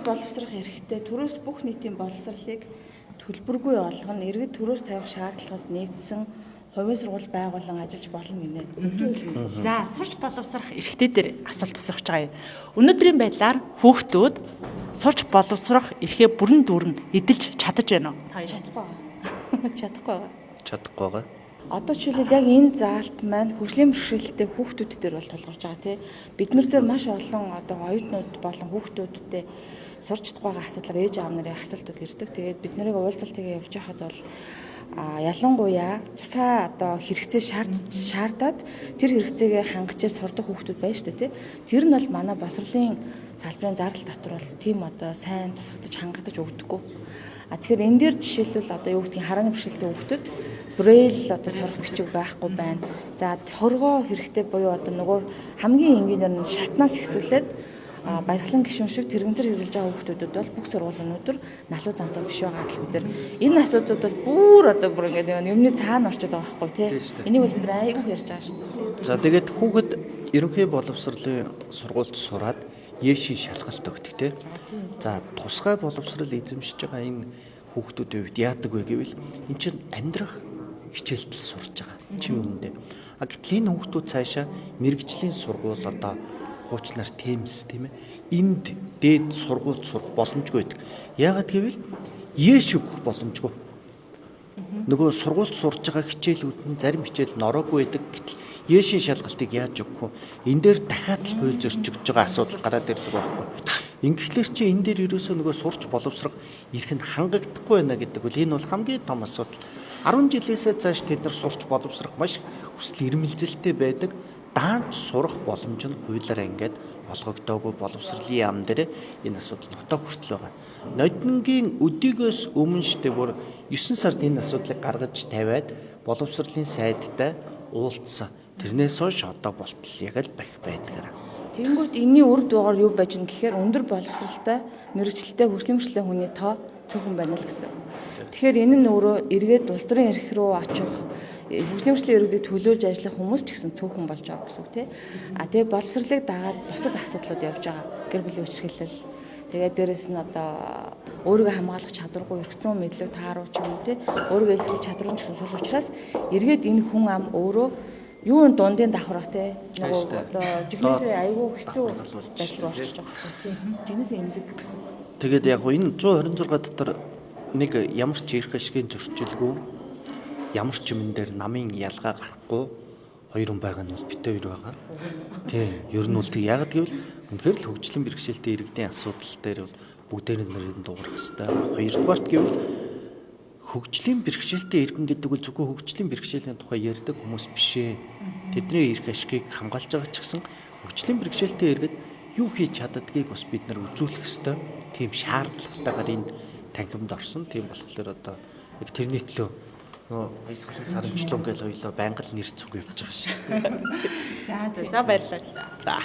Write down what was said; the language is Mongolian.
боловсрох эрхтэй төрөөс бүх нийтийн боловсролыг төлбөргүй олгоно, иргэд төрөөс тавих шаардлагад нийцсэн хувийн сургууль байгуулан ажиллаж болно гинэ. За сурч боловсрох эрхтэй дээр асуулт асууж байгаа юм. Өнөөдрийн байдлаар хүүхдүүд сурч боловсрох эрхээ бүрэн дүүрэн эдэлж чадаж байна уу? Чадахгүй. Чадахгүй байгаа. Одоо жишээлбэл яг энэ заалт маань хөгжлийн бэрхшээлтэй хүүхдүүд дээр бол тулгарч байгаа тий. Бид нар дээр маш олон одоо оюутнууд болон хүүхдүүдтэй сурч чадахгүй байгаа асуудлаар ээж аав нарын асуултууд ирдэг. Тэгээд бид нарыг уулзалтыг явж байхад бол ялангуяа тусгай одоо хэрэгцээ шаардаад тэр хэрэгцээгээ хангачээ сурдаг хүүхдүүд байна шүү дээ тий. Тэр нь бол манай боловсролын салбарын зардал дотор бол тийм одоо сайн тусгадаж хангагдаж өгдөггүй. Тэгэхээр энэ дээр жишээлбэл одоо юу гэдгийг харааны бэрхшээлтэй хүүхдэд брэйл одоо сурах бичиг байхгүй байна. За хоргоо хэрэгтэй буюу одоо нөгөө хамгийн энгийнээр нь шатнаас ихсүүлээд баясгалан гишүүн шиг тэрэгэнцэр хэрэглэж байгаа хүүхдүүдэд бол бүх сургуулийн өнөөдөр налуу замтай биш байгаа гэхмээр энэ асуудлууд бол бүр ингээд юмны цаана орчод байгаа байхгүй тий. Энийг бол бид айгүй ярьж байгаа шүү дээ. За тэгээд хүүхэд ерөнхий боловсролын сургуульд сураад Есийн шалгалт өгдөг тий. За тусгай боловсрол эзэмшиж байгаа энэ хүүхдүүдийн хувьд яадаг вэ гэвэл эн чинь амьдрах хичээлдэл сурж байгаа. Чим үнэндээ. Гэтэл энэ хүүхдүүд цаашаа мэрэгжлийн сургууль одоо хуучнаар темс тийм ээ. Энд дээд сургууль сурах боломжгүй байдаг. Яагаад гэвэл Еш өгөх боломжгүй. Нөгөө сургуульд сурж байгаа хичээлүүд нь зарим хичээл нь ороогүй байдаг. Гэтэл Есийн шалгалтыг яаж өгөх вэ? Энэ дээр дахиад л хууль зөрчиж байгаа асуудал гараад ирдэг байхгүй. Ингэхлээр чи энэ дээр ерөөсөө нөгөө сурч боловсрох эрх нь хангагдахгүй байна гэдэг үл энэ бол хамгийн том асуудал. 10 жилээсээ цааш тэд нар сурч боловсрох маш хүсэл эрмэлзэлтэй байдаг. Даанч сурах боломж нь хуулиараа ингээд олгогдоогүй боловсролын яам дээр энэ асуудал нотоо хүртэл байгаа. Нодингийн өдийгөөс өмнө штэ бүр 9 сард энэ асуудлыг гаргаж тавиад боловсролын сайдтай уулзсан. Тэрнээс хойш одоо болтол яг л бах байдгаар. Тэнгүүд энэний үр дүгаар юу байж гэн гэхээр өндөр боловсролтой мэрэгчлэлтэй хөгжлийн бэрхшээлийн хүний тоо цөөхөн байна л гэсэн. Тэгэхээр энэ нь өөрөө эргээд улс төрийн эрх рүү очих хөгжлийн бэрхшээлийн иргэдийг төлөөлж ажиллах хүмүүс ч гэсэн цөөхөн болж байгаа гэсэн үг тий. Тэгээ боловсролыг дагаад бусад асуудлууд явж байгаа. Гэр бүлийн хүчирхийлэл тэгээд дээрэс нь одоо өөрийгөө хамгаалах чадваргүй эргэцэн мэдлэг тааруу ч юм уу тий. Өөрийгөө илэрхийлэх чадвар нь гэсэн сурах учраас эргээд энэ хүн ам өөрөө юу н дундын давхрах тий нөгөө одоо жигнэсээ айгүй хэцүү байдал руу орчиж байгаа хэрэг тий. Жигнэсээ эмзэг гэсэн. Тэгээд яг энэ 126 дотор нэг ямар ч эрх ашигын зөрчилгүй ямар ч юмн дээр намын ялгаа гарахгүй хоёр хүн байгаа нь бол бит хоёр байгаа. Тий. Ер нь бол тэг яг гэвэл үнэхээр л хөгжлийн бэрхшээлтэй иргэдийн асуудал дээр бол бүгдээр нь дуурах хэрэгтэй. Хоёрдугаарт гэвэл хөгжлийн бэрхшээлтэй иргэн гэдэг нь зөвхөн хөгжлийн бэрхшээлийн тухай ярьдаг хүмүүс биш ээ. Тэдний эрх ашигыг хамгаалж байгаа ч гэсэн хөгжлийн бэрхшээлтэй иргэд юу хийж чаддгийг бас бид нар үзүүлэх ёстой. Тийм шаардлагатайгаар энэ танхимд орсон. Тийм болохоор одоо яг тэрний төлөө баясгалан сарамжлуу гэж хоёлоо байнга л нэр зүг явж байгаа шиг. За баярлалаа. За.